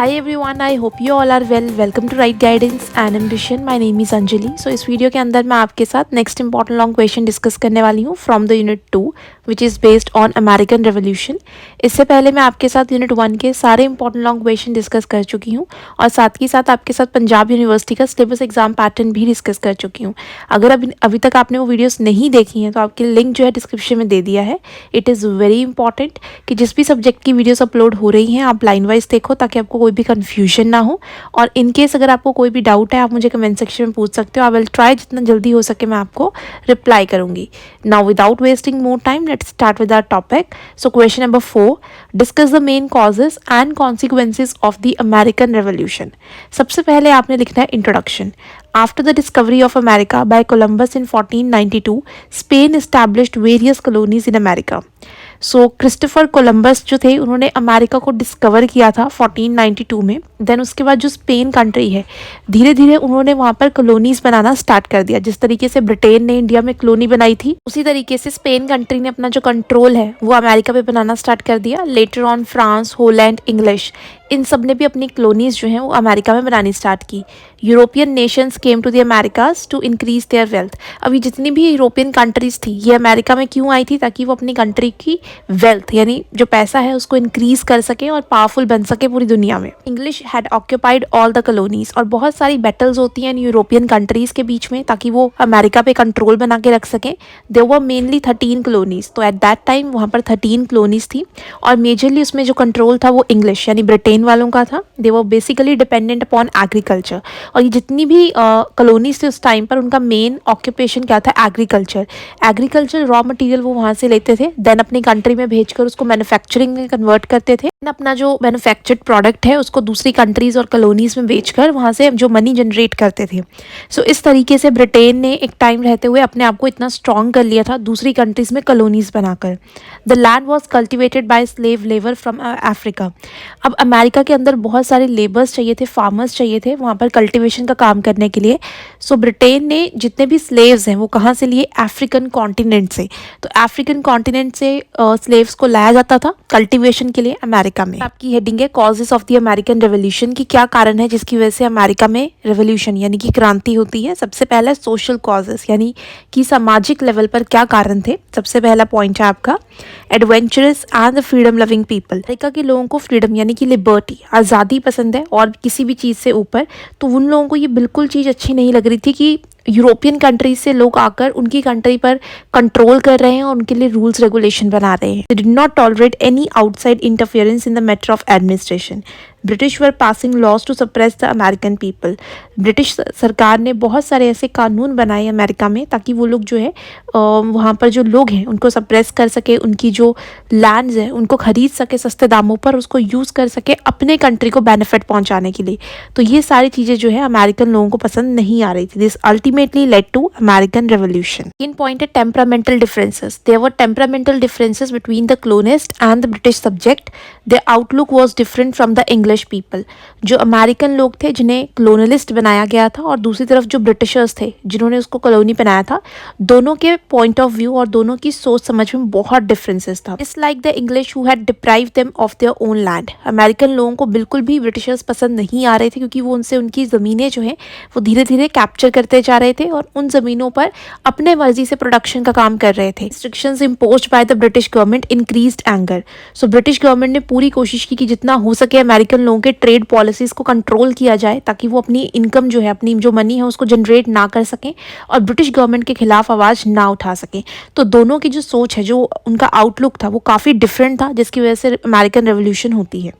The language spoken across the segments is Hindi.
Hi everyone, I hope you all are well. Welcome to Right Guidance and Ambition. My name is Anjali. So इस वीडियो के अंदर मैं आपके साथ next important long question discuss करने वाली हूँ from the unit 2 which is based on American revolution. इससे पहले मैं आपके साथ यूनिट 1 के सारे इंपॉर्टेंट लॉन्ग क्वेश्चन डिस्कस कर चुकी हूँ और साथ ही साथ आपके साथ पंजाब यूनिवर्सिटी का सिलेबस एग्जाम पैटर्न भी डिस्कस कर चुकी हूँ। अगर अभी तक आपने वो वीडियोस नहीं देखी हैं तो आपके लिंक जो है डिस्क्रिप्शन में दे दिया है। इट इज़ वेरी इंपॉर्टेंट कि जिस भी सब्जेक्ट की वीडियोस अपलोड हो रही हैं आप लाइन वाइज देखो ताकि आपको कोई भी कन्फ्यूजन ना हो। और इन केस अगर आपको कोई भी डाउट है आप मुझे कमेंट सेक्शन में पूछ सकते हो। आई विल ट्राई जितना जल्दी हो सके मैं आपको रिप्लाई करूंगी। Now without wasting more time let's start with our topic. So question number 4, discuss the main causes and consequences of the American revolution. सबसे पहले आपने लिखना है introduction. After the discovery of America by Columbus in 1492, Spain established various colonies in America. So Christopher Columbus जो थे उन्होंने अमेरिका को डिस्कवर किया था 1492 में। देन उसके बाद जो स्पेन कंट्री है धीरे धीरे उन्होंने वहाँ पर कॉलोनीज बनाना स्टार्ट कर दिया। जिस तरीके से ब्रिटेन ने इंडिया में कॉलोनी बनाई थी उसी तरीके से स्पेन कंट्री ने अपना जो कंट्रोल है वो अमेरिका पे बनाना स्टार्ट कर दिया। Later on France, Holland, English in सब ने भी अपनी कॉलोनीज जो हैं वो अमेरिका में बनानी स्टार्ट की। European nations came to the Americas to increase their wealth. अभी जितनी भी यूरोपियन कंट्रीज थी ये अमेरिका में क्यों आई थी? ताकि वो अपनी कंट्री की वेल्थ यानी जो पैसा है उसको इंक्रीज कर सके और पावरफुल बन सके पूरी दुनिया में। English had occupied all the colonies और बहुत सारी बैटल्स होती हैं यूरोपियन कंट्रीज के बीच में ताकि वो अमेरिका पे कंट्रोल बना के रख सकें। There were mainly 13 colonies. तो एट दैट टाइम वहाँ पर 13 कॉलोनीज थी और मेजरली उसमें जो कंट्रोल था वो इंग्लिश यानी ब्रिटेन वालों का था। They were basically dependent upon agriculture और ये जितनी भी कॉलोनीज थी उस टाइम पर उनका मेन ऑक्यूपेशन क्या था? एग्रीकल्चर। एग्रीकल्चर रॉ मटेरियल वो वहाँ से लेते थे, देन अपनी कंट्री में भेजकर उसको मैन्युफैक्चरिंग में कन्वर्ट करते थे। अपना जो मैन्युफैक्चर्ड प्रोडक्ट है उसको दूसरी कंट्रीज और कॉलोनीज में बेचकर वहाँ से जो मनी जनरेट करते थे। सो इस तरीके से ब्रिटेन ने एक टाइम रहते हुए अपने आप को इतना स्ट्रॉन्ग कर लिया था दूसरी कंट्रीज में कॉलोनीज बनाकर। The land was cultivated by slave labour from Africa. अब अमेरिका के अंदर बहुत सारे लेबर्स चाहिए थे, फार्मर्स चाहिए थे वहाँ पर कल्टिवेशन का काम करने के लिए। सो ब्रिटेन ने जितने भी स्लेव्स हैं वो कहाँ से लिए? अफ्रीकन कॉन्टिनेंट से। तो अफ्रीकन कॉन्टिनेंट से स्लेव्स को लाया जाता था कल्टिवेशन के लिए अमेरिका में। आपकी हेडिंग है causes of the American revolution की क्या कारण है जिसकी वजह से अमेरिका में रेवोल्यूशन यानी कि क्रांति होती है। सबसे पहला सोशल कॉजेस यानी कि सामाजिक लेवल पर क्या कारण थे। सबसे पहला पॉइंट है आपका adventurous and the freedom loving people. America के लोगों को फ्रीडम यानी कि लिबर्टी, आज़ादी पसंद है और किसी भी चीज़ से ऊपर। तो उन लोगों को ये बिल्कुल चीज़ अच्छी नहीं लग रही थी कि यूरोपियन कंट्रीज से लोग आकर उनकी कंट्री पर कंट्रोल कर रहे हैं और उनके लिए रूल्स रेगुलेशन बना रहे हैं। They did not tolerate any outside interference in the matter of administration. British were passing laws to suppress the American people. British सरकार ने बहुत सारे ऐसे कानून बनाए अमेरिका में ताकि वो लोग जो है वहाँ पर जो लोग हैं उनको सप्रेस कर सके, उनकी जो लैंड्स हैं उनको खरीद सके सस्ते दामों पर, उसको यूज़ कर सके अपने कंट्री को बेनिफिट पहुँचाने के लिए। तो ये सारी चीज़ें जो है अमेरिकन लोगों को पसंद नहीं आ रही थी। This ultimately led to American revolution. Second point है temperamental differences. There were temperamental differences between the colonist and the British subject. Their outlook was different from the English people. जो अमेरिकन लोग थे जिन्हें कॉलोनिस्ट बनाया गया था और दूसरी तरफ जो ब्रिटिशर्स थे जिन्होंने उसको कॉलोनी बनाया था, दोनों के पॉइंट ऑफ व्यू और दोनों की सोच समझ में बहुत डिफरेंसेस था। It's like the English who had deprived them of their own land. American लोगों को बिल्कुल भी ब्रिटिशर्स पसंद नहीं आ रहे थे क्योंकि वो उनसे उनकी ज़मीनें जो हैं वो धीरे धीरे कैप्चर करते जा रहे थे और उन ज़मीनों पर अपने मर्जी से प्रोडक्शन का काम कर रहे थे। Restrictions imposed by the British government increased anger. So British government ने पूरी कोशिश की कि जितना हो सके अमेरिकन लोगों के ट्रेड पॉलिसीज़ को कंट्रोल किया जाए ताकि वो अपनी इनकम जो है, अपनी जो मनी है उसको जनरेट ना कर सकें और ब्रिटिश गवर्नमेंट के खिलाफ आवाज़ ना उठा सकें। तो दोनों की जो सोच है, जो उनका आउटलुक था वो काफ़ी डिफरेंट था जिसकी वजह से अमेरिकन रेवोल्यूशन होती है।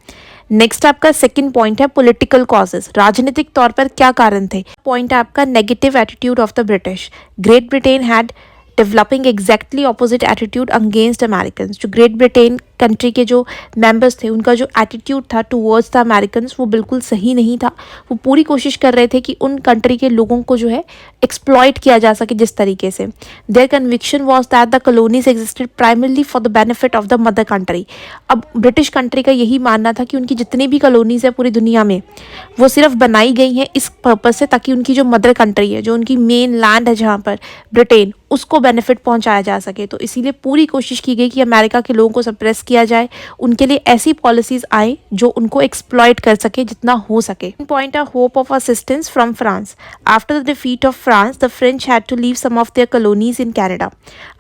नेक्स्ट आपका सेकंड पॉइंट है पॉलिटिकल कॉजेस। राजनीतिक तौर पर क्या कारण थे? पॉइंट है आपका negative attitude of the British. Great Britain had developing exactly opposite attitude against American. जो ग्रेट ब्रिटेन कंट्री के जो मेंबर्स थे उनका जो एटीट्यूड था टूवर्ड्स द अमेरिकन वो बिल्कुल सही नहीं था। वो पूरी कोशिश कर रहे थे कि उन कंट्री के लोगों को जो है एक्सप्लॉइट किया जा सके जिस तरीके से। Their conviction was that the colonies existed primarily for the benefit of the mother country. अब ब्रिटिश कंट्री का यही मानना था कि उनकी जितनी भी कॉलोनीज है पूरी दुनिया में वो सिर्फ बनाई गई हैं इस पर्पज़ से ताकि उनकी जो मदर कंट्री है, जो उनकी मेन लैंड है जहाँ पर ब्रिटेन, उसको बेनिफिट पहुंचाया जा सके। तो इसीलिए पूरी कोशिश की गई कि अमेरिका के लोगों को सप्रेस किया जाए, उनके लिए ऐसी पॉलिसीज आए जो उनको एक्सप्लॉइट कर सके जितना हो सके। Point of hope of assistance from France. After the defeat of France the French had to leave some of their colonies in Canada.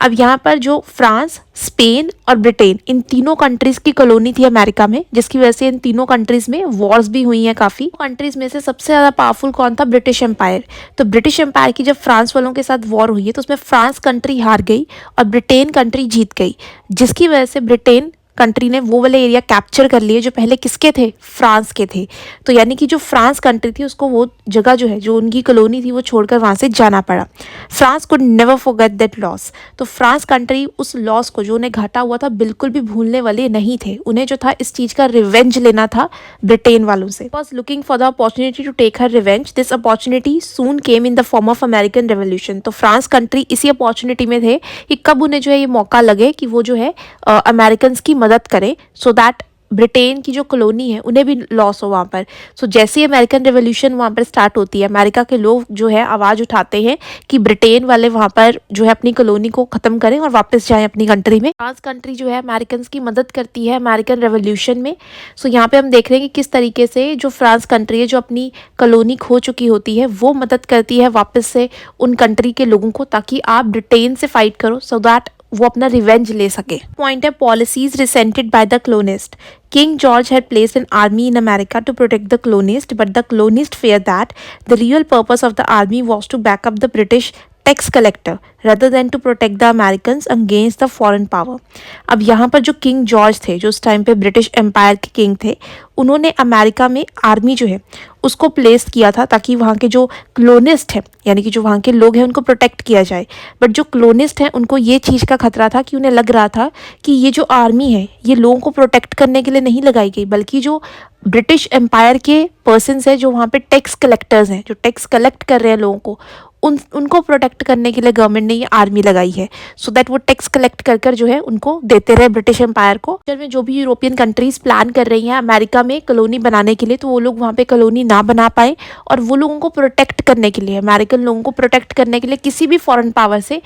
अब यहाँ पर जो फ्रांस, स्पेन और ब्रिटेन, इन तीनों कंट्रीज की कॉलोनी थी अमेरिका में, जिसकी वजह से इन तीनों कंट्रीज में वॉर्स भी हुई हैं काफ़ी। कंट्रीज में से सबसे ज़्यादा पावरफुल कौन था? British empire. तो ब्रिटिश एम्पायर की जब फ्रांस वालों के साथ वॉर हुई है तो उसमें फ्रांस कंट्री हार गई और ब्रिटेन कंट्री जीत गई, जिसकी वजह से ब्रिटेन कंट्री ने वो वाले एरिया कैप्चर कर लिए जो पहले किसके थे? फ्रांस के थे। तो यानी कि जो फ्रांस कंट्री थी उसको वो जगह जो है, जो उनकी कॉलोनी थी, वो छोड़कर वहाँ से जाना पड़ा। France could never forget that loss. तो फ्रांस कंट्री उस लॉस को, जो उन्हें घाटा हुआ था, बिल्कुल भी भूलने वाले नहीं थे। उन्हें जो था इस चीज़ का रिवेंज लेना था ब्रिटेन वालों से। Was looking for the opportunity to take her revenge. This opportunity soon came in the form of American revolution. तो फ्रांस कंट्री इसी अपॉर्चुनिटी में थे कि कब उन्हें जो है ये मौका लगे कि वो जो है अमेरिकन की मदद करें, सो दैट ब्रिटेन की जो कॉलोनी है उन्हें भी लॉस हो वहाँ पर। सो जैसे ही अमेरिकन रेवोल्यूशन वहाँ पर स्टार्ट होती है, अमेरिका के लोग जो है आवाज़ उठाते हैं कि ब्रिटेन वाले वहाँ पर जो है अपनी कॉलोनी को ख़त्म करें और वापस जाएं अपनी कंट्री में। फ्रांस कंट्री जो है अमेरिकन की मदद करती है अमेरिकन रेवोल्यूशन में। सो यहाँ पे हम देख रहे हैं कि किस तरीके से जो फ्रांस कंट्री है, जो अपनी कॉलोनी खो चुकी होती है, वो मदद करती है वापस से उन कंट्री के लोगों को, ताकि आप ब्रिटेन से फाइट करो सो दैट वो अपना रिवेंज ले सके। पॉइंट है policies resented by the colonist. King George had placed an army in America to protect the colonists, but the colonists feared that the real purpose of the army was to back up the British tax collector rather than to protect the Americans against the foreign power. अब यहाँ पर जो किंग जॉर्ज थे, जो उस टाइम पे ब्रिटिश एम्पायर के किंग थे, उन्होंने अमेरिका में आर्मी जो है उसको प्लेस किया था ताकि वहाँ के जो क्लोनिस्ट हैं, यानी कि जो वहाँ के लोग हैं, उनको प्रोटेक्ट किया जाए। बट जो क्लोनिस्ट हैं उनको ये चीज़ का खतरा था कि उन्हें लग रहा था कि ये जो आर्मी है ये लोगों को प्रोटेक्ट करने के लिए नहीं लगाई गई, बल्कि जो ब्रिटिश एम्पायर के पर्सनस हैं, जो वहाँ पे टैक्स कलेक्टर्स हैं, जो टैक्स कलेक्ट कर रहे हैं लोगों को, उनको प्रोटेक्ट करने के लिए गवर्नमेंट ने ये आर्मी लगाई है, सो दैट वो टैक्स कलेक्ट कर कर जो है उनको देते रहे ब्रिटिश एम्पायर को। में जो भी यूरोपियन कंट्रीज प्लान कर रही हैं अमेरिका में कॉलोनी बनाने के लिए, तो वो लोग वहाँ पे कॉलोनी ना बना पाए, और वो लोगों को प्रोटेक्ट करने के लिए, अमेरिकन लोगों को प्रोटेक्ट करने के लिए किसी भी फॉरेन पावर से,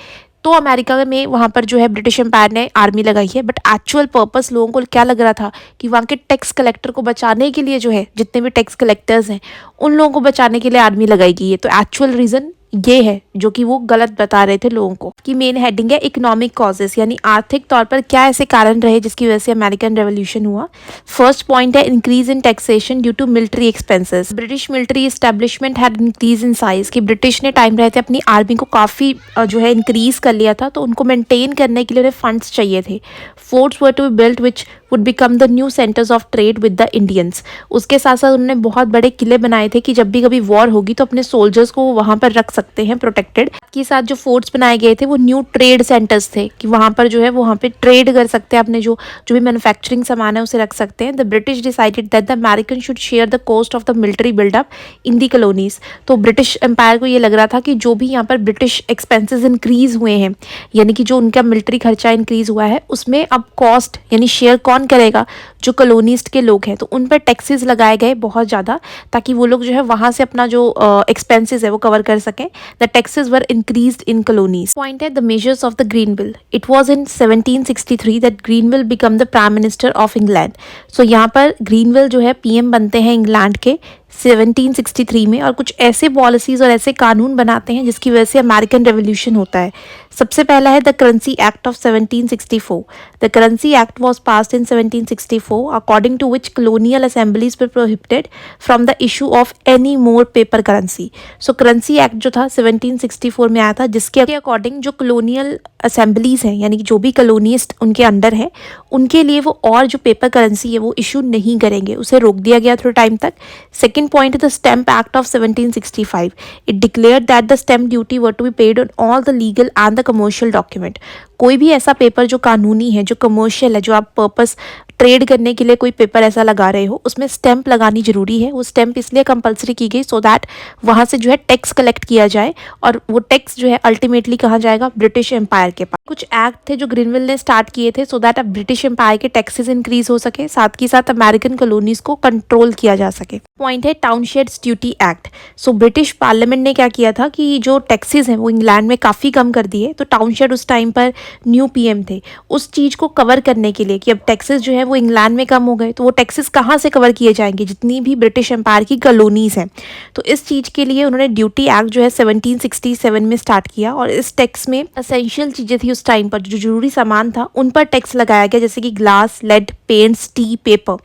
तो अमेरिका में वहाँ पर जो है ब्रिटिश एम्पायर ने आर्मी लगाई है। बट एक्चुअल पर्पस लोगों को क्या लग रहा था कि वहाँ के टैक्स कलेक्टर को बचाने के लिए जो है, जितने भी टैक्स कलेक्टर्स हैं उन लोगों को बचाने के लिए आर्मी लगाई गई है। तो एक्चुअल रीज़न ये है जो कि वो गलत बता रहे थे लोगों को। कि मेन हेडिंग है इकोनॉमिक कॉजेस, यानी आर्थिक तौर पर क्या ऐसे कारण रहे जिसकी वजह से अमेरिकन रेवोल्यूशन हुआ। फर्स्ट पॉइंट है increase in taxation due to military expenses. British military establishment had increase in size, कि ब्रिटिश ने टाइम रहते अपनी आर्मी को काफ़ी जो है इंक्रीज कर लिया था, तो उनको मेंटेन करने के लिए उन्हें फंड्स चाहिए थे। Forts were to be built which would become the new centres of trade with the Indians. उसके साथ साथ उन्होंने बहुत बड़े किले बनाए थे कि जब भी कभी वॉर होगी तो अपने सोल्जर्स को वहाँ पर रख सकते हैं प्रोटेक्टेड। के साथ जो फोर्ट्स बनाए गए थे वो न्यू ट्रेड सेंटर्स थे, कि वहाँ पर जो है वहाँ पे ट्रेड कर सकते हैं, अपने जो भी मैन्युफैक्चरिंग सामान है उसे रख सकते हैं। The British decided that the American should share the cost of the military buildup in the colonies. तो ब्रिटिश एम्पायर को ये लग रहा था कि जो भी यहाँ पर ब्रिटिश एक्सपेंसेस इंक्रीज हुए हैं, यानी कि जो उनका मिलिट्री खर्चा इंक्रीज हुआ है, उसमें अब कॉस्ट यानी शेयर कौन करेगा? जो कॉलोनिस्ट के लोग हैं। तो उन पर टैक्सेस लगाए गए बहुत ज़्यादा, ताकि वो लोग जो है वहाँ से अपना जो एक्सपेंसेस है वो कवर कर सकें। The taxes were increased in colonies. Point है the measures of the Grenville. It was in 1763 that Grenville become the prime minister of England. So यहाँ पर ग्रीनविल जो है पीएम बनते हैं इंग्लैंड के 1763 में, और कुछ ऐसे पॉलिसीज़ और ऐसे कानून बनाते हैं जिसकी वजह से अमेरिकन रेवोल्यूशन होता है। सबसे पहला है the currency act of 1764। The currency act was passed in 1764 according to which colonial assemblies were prohibited from the issue of any more paper currency. So currency act जो था 1764 में आया था, जिसके अकॉर्डिंग जो कॉलोनियल असेंबलीज हैं, यानी कि जो भी कॉलोनिस्ट उनके अंडर है, उनके लिए वो और जो पेपर करेंसी है वो इशू नहीं करेंगे, उसे रोक दिया गया थोड़े टाइम तक। सेकेंड पॉइंट है the stamp act of 1765। It declared that the stamp duty were to be paid on all the legal and the commercial document. कोई भी ऐसा पेपर जो कानूनी है, जो कमर्शियल है, जो आप पर्पस ट्रेड करने के लिए कोई पेपर ऐसा लगा रहे हो, उसमें स्टैंप लगानी जरूरी है। वो स्टैंप इसलिए कंपलसरी की गई सो दैट वहाँ से जो है टैक्स कलेक्ट किया जाए, और वो टैक्स जो है अल्टीमेटली कहाँ जाएगा, ब्रिटिश एम्पायर के पास। कुछ एक्ट थे जो ग्रीनविल ने स्टार्ट किए थे सो दैट अब ब्रिटिश एम्पायर के टैक्सेस इंक्रीज हो सके, साथ ही साथ अमेरिकन कॉलोनीज को कंट्रोल किया जा सके। पॉइंट है Townshend's duty act. So British parliament ने क्या किया था कि जो टैक्सेस हैं वो इंग्लैंड में काफ़ी कम कर दिए। तो टाउनशेड उस टाइम पर न्यू पीएम थे, उस चीज़ को कवर करने के लिए कि अब टैक्सेस जो है वो इंग्लैंड में कम हो गए, तो वो टैक्सेस कहाँ से कवर किए जाएंगे, जितनी भी ब्रिटिश एम्पायर की कॉलोनीज हैं। तो इस चीज़ के लिए उन्होंने ड्यूटी एक्ट जो है 1767 में स्टार्ट किया, और इस टैक्स में असेंशियल चीज़ें थी उस टाइम पर, जो जरूरी सामान था उन पर टैक्स लगाया गया, जैसे कि glass, lead, paints, tea, paper.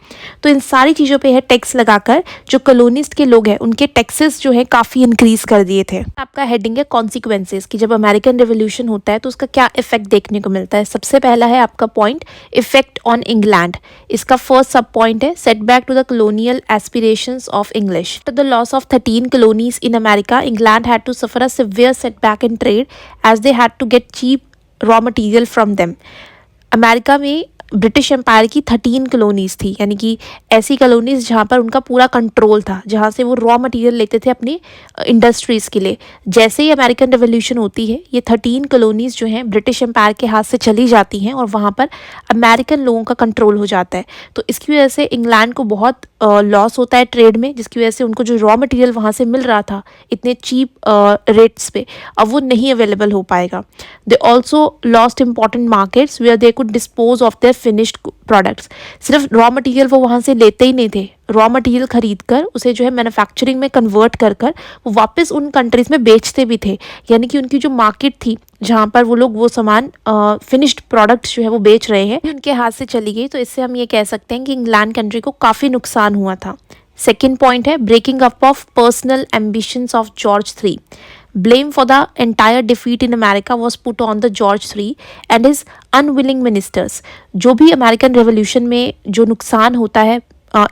तो इन सारी चीज़ों पे है टैक्स लगाकर जो कॉलोनिस्ट के लोग हैं उनके टैक्सेस जो है काफ़ी इंक्रीज कर दिए थे। आपका हेडिंग है कॉन्सिक्वेंसेस, कि जब अमेरिकन रेवोल्यूशन होता है तो उसका क्या इफेक्ट देखने को मिलता है। सबसे पहला है आपका पॉइंट इफेक्ट ऑन इंग्लैंड। इसका फर्स्ट सब पॉइंट है setback to the colonial aspirations of English. After the loss of 13 colonies in America, England had to suffer a severe setback in trade as they had to get cheap raw material from them. America में ब्रिटिश एम्पायर की 13 कॉलोनीज़ थी, यानी कि ऐसी कॉलोनीज़ जहाँ पर उनका पूरा कंट्रोल था, जहाँ से वो रॉ मटेरियल लेते थे अपनी इंडस्ट्रीज़ के लिए। जैसे ही अमेरिकन रेवोल्यूशन होती है, ये 13 कॉलोनीज़ जो हैं ब्रिटिश एम्पायर के हाथ से चली जाती हैं और वहाँ पर अमेरिकन लोगों का कंट्रोल हो जाता है। तो इसकी वजह से इंग्लैंड को बहुत लॉस होता है ट्रेड में, जिसकी वजह से उनको जो रॉ मटेरियल वहाँ से मिल रहा था इतने चीप रेट्स पे, अब वो नहीं अवेलेबल हो पाएगा। They also lost important markets where they could dispose of their finished products. सिर्फ रॉ मटेरियल वो वहाँ से लेते ही नहीं थे, रॉ मटेरियल खरीद कर उसे जो है मैन्युफैक्चरिंग में कन्वर्ट कर कर वो वापस उन कंट्रीज़ में बेचते भी थे। यानी कि उनकी जो मार्केट थी जहाँ पर वो लोग वो सामान फिनिश्ड प्रोडक्ट्स जो है वो बेच रहे हैं, उनके हाथ से चली गई। तो इससे हम ये कह सकते हैं कि इंग्लैंड कंट्री को काफ़ी नुकसान हुआ था। सेकेंड पॉइंट है breaking up of personal ambitions of George III. Blame for the entire defeat in America was put on the George III and his unwilling ministers. जो भी अमेरिकन रेवोल्यूशन में जो नुकसान होता है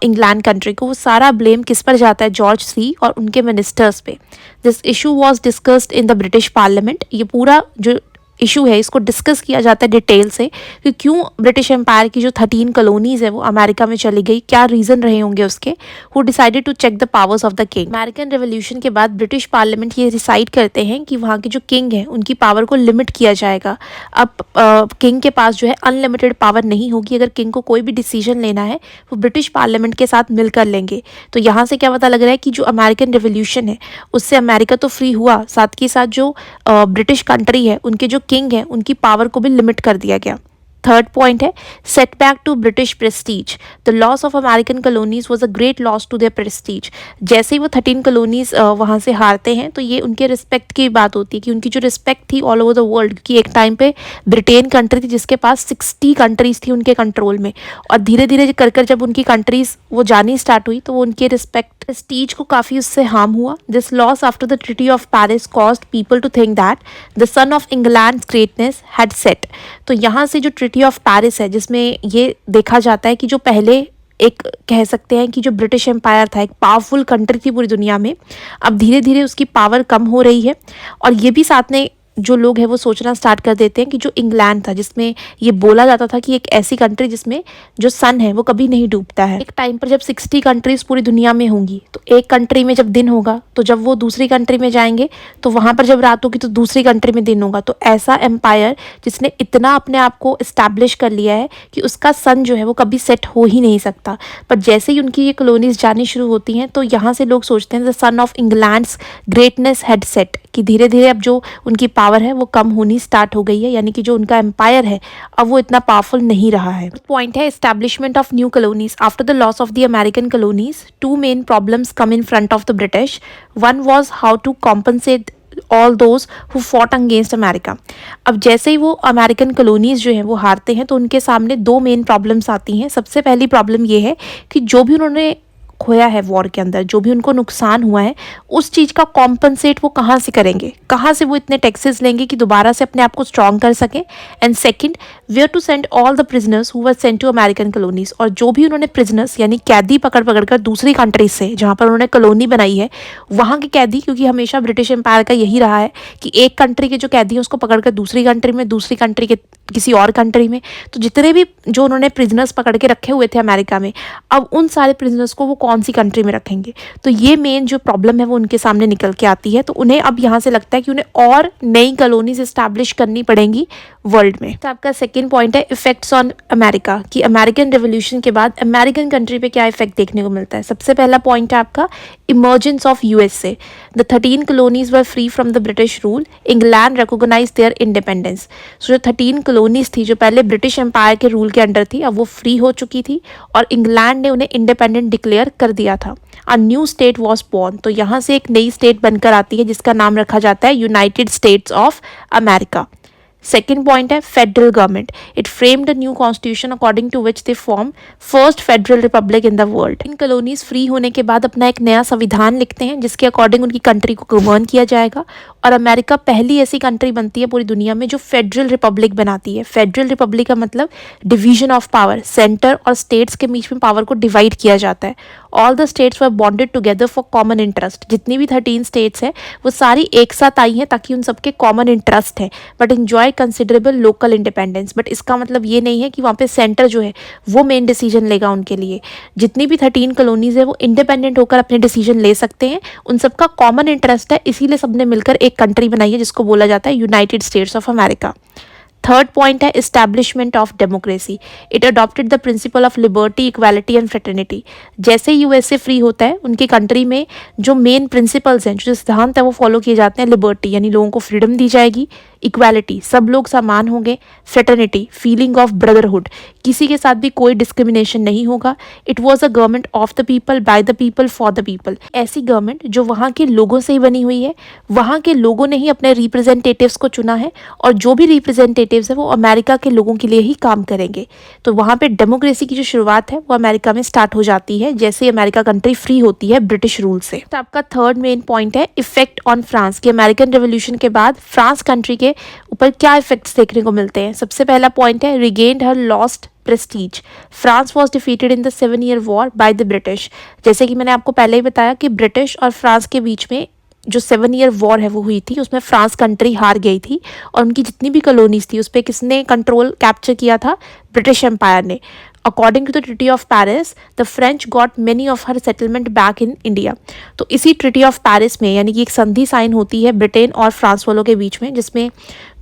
इंग्लैंड कंट्री को, वो सारा ब्लेम किस पर जाता है, जॉर्ज III और उनके मिनिस्टर्स पे। This issue was discussed in the British parliament. ये पूरा जो इशू है इसको डिस्कस किया जाता है डिटेल से कि क्यों ब्रिटिश एम्पायर की जो 13 कॉलोनीज़ है वो अमेरिका में चली गई, क्या रीज़न रहे होंगे उसके। Who decided to check the powers of the king. American revolution के बाद ब्रिटिश पार्लियामेंट ये डिसाइड करते हैं कि वहाँ के जो किंग हैं उनकी पावर को लिमिट किया जाएगा। अब किंग के पास जो है अनलिमिटेड पावर नहीं होगी। अगर किंग को कोई भी डिसीजन लेना है वो ब्रिटिश पार्लियामेंट के साथ मिलकर लेंगे। तो यहाँ से क्या पता लग रहा है कि जो अमेरिकन रेवोल्यूशन है उससे अमेरिका तो फ्री हुआ, साथ ही साथ जो ब्रिटिश कंट्री है उनके जो किंग है उनकी पावर को भी लिमिट कर दिया गया। थर्ड पॉइंट है setback to British prestige. The loss of American colonies was a great loss to their prestige. जैसे ही वो 13 कॉलोनीज वहाँ से हारते हैं तो ये उनके रिस्पेक्ट की बात होती है कि उनकी जो रिस्पेक्ट थी ऑल ओवर द वर्ल्ड, कि एक टाइम पे ब्रिटेन कंट्री थी जिसके पास 60 कंट्रीज थी उनके कंट्रोल में, और धीरे धीरे कर कर जब उनकी कंट्रीज वो जानी स्टार्ट हुई तो वो उनके रिस्पेक्ट प्रेस्टीज को काफ़ी उससे हार्म हुआ। This loss after the treaty of Paris caused people to think that the sun of England greatness had set. तो यहाँ से जो ट्रीटी ऑफ पेरिस है जिसमें ये देखा जाता है कि जो पहले एक कह सकते हैं कि जो ब्रिटिश एम्पायर था, एक पावरफुल कंट्री थी पूरी दुनिया में, अब धीरे धीरे उसकी पावर कम हो रही है। और ये भी साथ में जो लोग हैं वो सोचना स्टार्ट कर देते हैं कि जो इंग्लैंड था जिसमें ये बोला जाता था कि एक ऐसी कंट्री जिसमें जो सन है वो कभी नहीं डूबता है, एक टाइम पर जब 60 कंट्रीज पूरी दुनिया में होंगी तो एक कंट्री में जब दिन होगा तो जब वो दूसरी कंट्री में जाएंगे तो वहाँ पर जब रात होगी तो दूसरी कंट्री में दिन होगा। तो ऐसा एम्पायर जिसने इतना अपने आप को इस्टेब्लिश कर लिया है कि उसका सन जो है वो कभी सेट हो ही नहीं सकता। पर जैसे ही उनकी ये कॉलोनीज जानी शुरू होती हैं तो यहाँ से लोग सोचते हैं the sun of England's greatness had set, कि धीरे धीरे अब जो उनकी पावर है वो कम होनी स्टार्ट हो गई है, यानी कि जो उनका एम्पायर है अब वो इतना पावरफुल नहीं रहा है। पॉइंट है establishment of new colonies. After the loss of the American colonies, two main problems come in front of the British. One was how to compensate all those who fought against America. अब जैसे ही वो अमेरिकन कॉलोनीज जो हैं वो हारते हैं तो उनके सामने दो मेन प्रॉब्लम्स आती हैं। सबसे पहली प्रॉब्लम ये है कि जो भी उन्होंने खोया है वॉर के अंदर, जो भी उनको नुकसान हुआ है उस चीज़ का कॉम्पनसेट वो कहाँ से करेंगे, कहाँ से वो इतने टैक्सेस लेंगे कि दोबारा से अपने आप को स्ट्रॉन्ग कर सकें। And second, where to send all the prisoners who were sent to American colonies, और जो भी उन्होंने प्रिजनर्स यानी कैदी पकड़ पकड़ कर दूसरी कंट्री से जहाँ पर उन्होंने कॉलोनी बनाई है वहाँ के कैदी, क्योंकि हमेशा ब्रिटिश एम्पायर का यही रहा है कि एक कंट्री के जो कैदी हैं उसको पकड़ कर दूसरी कंट्री में, दूसरी कंट्री के किसी और कंट्री में, तो जितने भी जो उन्होंने प्रिजनर्स पकड़ के रखे हुए थे अमेरिका में, अब उन सारे प्रिजनर्स को वो कौन सी कंट्री में रखेंगे। तो ये मेन जो प्रॉब्लम है वो उनके सामने निकल के आती है। तो उन्हें अब यहाँ से लगता है कि उन्हें और नई कॉलोनीज इस्टेब्लिश करनी पड़ेंगी वर्ल्ड में। तो आपका सेकेंड पॉइंट है इफेक्ट्स ऑन अमेरिका, कि अमेरिकन रेवोल्यूशन के बाद अमेरिकन कंट्री पे क्या इफेक्ट देखने को मिलता है। सबसे पहला पॉइंट है आपका emergence of USA. The 13 colonies were free from the British rule, England recognize their independence. So जो 13 colonies थी जो पहले ब्रिटिश एम्पायर के रूल के अंडर थी, अब वो फ्री हो चुकी थी और इंग्लैंड ने उन्हें इंडिपेंडेंट डिक्लेयर कर दिया था। A new state was born, तो यहाँ से एक नई स्टेट बनकर आती है जिसका नाम रखा जाता है United States of America. Second point है federal government. It framed a new constitution according to which they form first federal republic in the world. इन कॉलोनीज फ्री होने के बाद अपना एक नया संविधान लिखते हैं जिसके अकॉर्डिंग उनकी कंट्री को गवर्न किया जाएगा, और अमेरिका पहली ऐसी कंट्री बनती है पूरी दुनिया में जो फेडरल रिपब्लिक बनाती है। फेडरल रिपब्लिक का मतलब डिवीजन ऑफ पावर, सेंटर और स्टेट्स के बीच में पावर को डिवाइड किया जाता है। All the states were bonded together for common interest. जितनी भी 13 स्टेट्स हैं वो सारी एक साथ आई हैं ताकि उन सबके कॉमन इंटरेस्ट है, but enjoy considerable local independence. But इसका मतलब ये नहीं है कि वहाँ पे सेंटर जो है वो मेन डिसीजन लेगा उनके लिए। जितनी भी 13 कॉलोनीज है वो इंडिपेंडेंट होकर अपने डिसीजन ले सकते हैं, उन सबका कॉमन इंटरेस्ट है, इसीलिए सबने मिलकर एक कंट्री बनाई है जिसको बोला जाता है United States of America. Third point है establishment of democracy. It adopted the principle of liberty, equality and fraternity. जैसे यूएसए फ्री होता है उनकी कंट्री में जो मेन प्रिंसिपल्स हैं, जो सिद्धांत है वो फॉलो किए जाते हैं। लिबर्टी यानी लोगों को फ्रीडम दी जाएगी, इक्वालिटी सब लोग समान होंगे, फ्रेटर्निटी फीलिंग ऑफ ब्रदरहुड, किसी के साथ भी कोई डिस्क्रिमिनेशन नहीं होगा। It was a government of the people, by the people, for the people. ऐसी गवर्नमेंट जो वहाँ के लोगों से ही बनी हुई है, वहाँ के लोगों ने ही अपने रिप्रेजेंटेटिव्स को चुना है, और जो भी रिप्रेजेंटेटिव्स है वो अमेरिका के लोगों के लिए ही काम करेंगे। तो वहाँ पे डेमोक्रेसी की जो शुरुआत है वो अमेरिका में स्टार्ट हो जाती है जैसे ही अमेरिका कंट्री फ्री होती है ब्रिटिश रूल से। तो आपका थर्ड मेन पॉइंट है इफेक्ट ऑन फ्रांस, कि अमेरिकन रेवोल्यूशन के बाद फ्रांस कंट्री के ऊपर क्या इफेक्ट्स देखने को मिलते हैं। सबसे पहला पॉइंट है regained her lost Prestige. France was defeated in the 7-year war by the British. जैसे कि मैंने आपको पहले ही बताया कि ब्रिटिश और फ्रांस के बीच में जो 7-year वॉर है वो हुई थी, उसमें फ्रांस कंट्री हार गई थी, और उनकी जितनी भी कॉलोनीज थी उस पर किसने कंट्रोल कैप्चर किया था, ब्रिटिश एम्पायर ने। According to the treaty of Paris the French got many of her settlement back in India. तो इसी ट्रीटी ऑफ पेरिस में यानी कि एक संधि साइन होती है ब्रिटेन और फ्रांस वालों के बीच में, जिसमें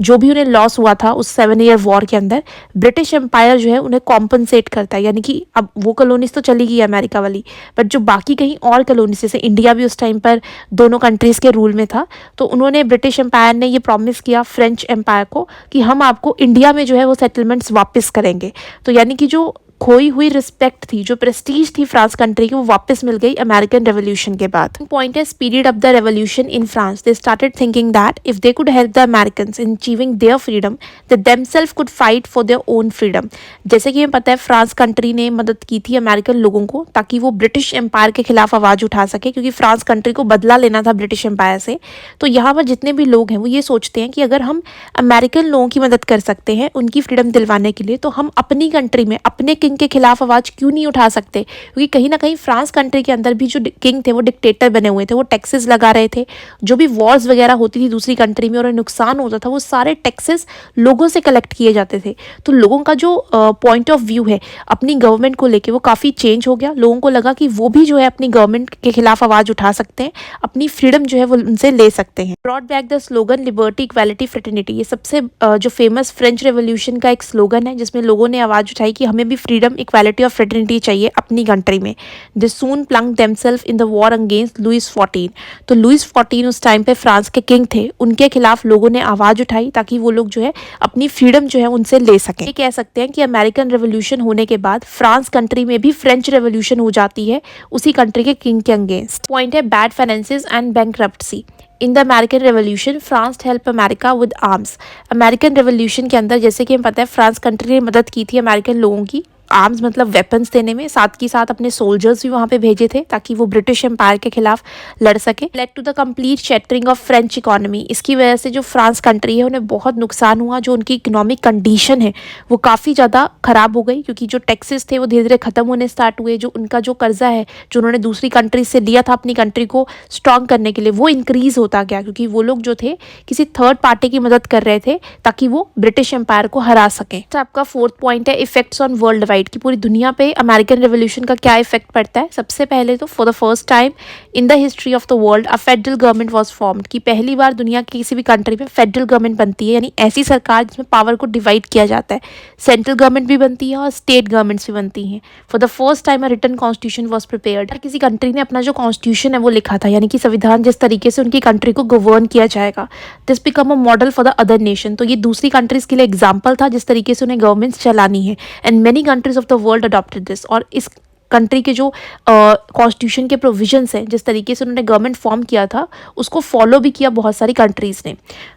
जो भी उन्हें लॉस हुआ था उस 7-year वॉर के अंदर ब्रिटिश एम्पायर जो है उन्हें कॉम्पनसेट करता है। यानी कि अब वो कॉलोनीज तो चली गई अमेरिका वाली, बट जो बाकी कहीं और कॉलोनीज, जैसे इंडिया भी उस टाइम पर दोनों कंट्रीज़ के रूल में था, तो उन्होंने ब्रिटिश एम्पायर ने ये प्रॉमिस किया फ्रेंच एम्पायर को कि हम आपको इंडिया में जो है वो सेटलमेंट्स वापस करेंगे। तो यानी कि जो खोई हुई रिस्पेक्ट थी, जो प्रेस्टीज थी फ्रांस कंट्री की, वो वापस मिल गई अमेरिकन रेवोल्यूशन के बाद। पॉइंट है speeded up the revolution in France. They started thinking that if they could help the Americans in achieving their freedom they themselves could fight for their own freedom. जैसे कि हमें पता है फ्रांस कंट्री ने मदद की थी अमेरिकन लोगों को ताकि वो ब्रिटिश एम्पायर के खिलाफ आवाज़ उठा सके, क्योंकि फ्रांस कंट्री को बदला लेना था ब्रिटिश एम्पायर से। तो यहाँ पर जितने भी लोग हैं वो ये सोचते हैं कि अगर हम अमेरिकन लोगों की मदद कर सकते हैं उनकी फ्रीडम दिलवाने के लिए, तो हम अपनी कंट्री में अपने किंग के खिलाफ आवाज़ क्यों नहीं उठा सकते। क्योंकि कहीं ना कहीं फ्रांस कंट्री के अंदर भी जो किंग थे वो डिक्टेटर बने हुए थे, वो टैक्सेस लगा रहे थे। जो भी वॉर्स वगैरह होती थी दूसरी कंट्री में और नुकसान होता था, वो सारे टैक्सेस लोगों से कलेक्ट किए जाते थे। तो लोगों का जो पॉइंट ऑफ व्यू है अपनी गवर्नमेंट को लेके वो काफ़ी चेंज हो गया। लोगों को लगा कि वो भी जो है अपनी गवर्नमेंट के खिलाफ आवाज़ उठा सकते हैं, अपनी फ्रीडम जो है वो उनसे ले सकते हैं। Brought back the slogan liberty, equality, fraternity. ये सबसे जो फेमस फ्रेंच रेवोल्यूशन का एक स्लोगन है जिसमें लोगों ने आवाज़ उठाई कि हमें भी फ्रीडम, इक्वालिटी और फ्रेटर्निटी चाहिए अपनी कंट्री में। They soon plunge themself in the war against Louis 14। तो लुइस 14 उस टाइम पे फ्रांस के किंग थे, उनके खिलाफ लोगों ने आवाज़ उठाई ताकि वो लोग जो है अपनी फ्रीडम जो है उनसे ले सकें। ये कह सकते हैं कि अमेरिकन रेवोल्यूशन होने के बाद फ्रांस कंट्री में भी फ्रेंच रेवोल्यूशन हो जाती है उसी कंट्री के किंग के अगेंस्ट। पॉइंट है bad finances and bankruptcy. In the American revolution France help America with arms. American revolution के अंदर जैसे कि हमें पता है फ्रांस कंट्री ने मदद की थी अमेरिकन लोगों की आर्म्स मतलब वेपन्स देने में, साथ ही साथ अपने सोल्जर्स भी वहाँ पे भेजे थे ताकि वो ब्रिटिश एम्पायर के खिलाफ लड़ सके। Led to the complete shattering of French economy. इसकी वजह से जो फ्रांस कंट्री है उन्हें बहुत नुकसान हुआ, जो उनकी इकोनॉमिक कंडीशन है वो काफ़ी ज़्यादा ख़राब हो गई क्योंकि जो टैक्सेस थे वो धीरे धीरे ख़त्म होने स्टार्ट हुए। जो उनका जो कर्जा है जो उन्होंने दूसरी कंट्री से लिया था अपनी कंट्री को स्ट्रॉन्ग करने के लिए वो इंक्रीज़ होता गया क्योंकि वो लोग जो थे किसी थर्ड पार्टी की मदद कर रहे थे ताकि वो ब्रिटिश एम्पायर को हरा सकें। तो आपका फोर्थ पॉइंट है इफेक्ट्स ऑन वर्ल्ड वाइड की पूरी दुनिया पे अमेरिकन रेवोल्यूशन का क्या इफेक्ट पड़ता है। सबसे पहले तो for the first time in the history of the world a federal government was formed कि पहली बार दुनिया की किसी भी कंट्री में फेडरल गवर्नमेंट बनती है, यानी ऐसी सरकार जिसमें पावर को डिवाइड किया जाता है। सेंट्रल गवर्नमेंट भी बनती है और स्टेट गवर्नमेंट्स भी बनती हैं। For the first time a written constitution was prepared. किसी कंट्री ने अपना जो कॉन्स्टिट्यूशन है वो लिखा था, यानी कि संविधान जिस तरीके से उनकी कंट्री को गवर्न किया जाएगा। This become a model for the other nation. तो ये दूसरी कंट्रीज के लिए एग्जाम्पल था जिस तरीके से उन्हें गवर्नमेंट्स चलानी है। And many countries of the world adopted this. और इस कंट्री के जो कॉन्स्टिट्यूशन के प्रोविजंस हैं, जिस तरीके से उन्होंने गवर्नमेंट फॉर्म किया था, उसको फॉलो भी किया बहुत सारी कंट्रीज़ ने।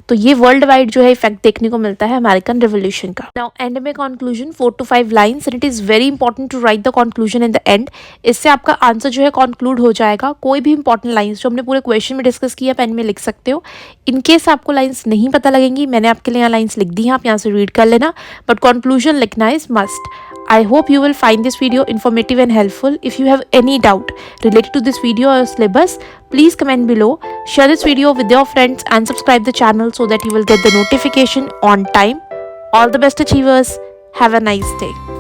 तो ये वर्ल्ड वाइड जो है इफेक्ट देखने को मिलता है अमेरिकन रेवोल्यूशन का। नाउ एंड में conclusion 4 to 5 lines and it is very important to write the conclusion in the end. इससे आपका आंसर जो है कंक्लूड हो जाएगा। कोई भी इंपॉर्टेंट लाइन्स जो हमने पूरे क्वेश्चन में डिस्कस किया पेन में लिख सकते हो। इनकेस आपको लाइन्स नहीं पता लगेंगी, मैंने आपके लिए यहाँ लाइन्स लिख दी हैं, आप यहाँ से रीड कर लेना, बट कंक्लूजन लिखना is must. I hope you will find this video informative and helpful. If you have any doubt related to this video or syllabus, please comment below. Share this video with your friends and subscribe the channel so that you will get the notification on time. All the best achievers. Have a nice day.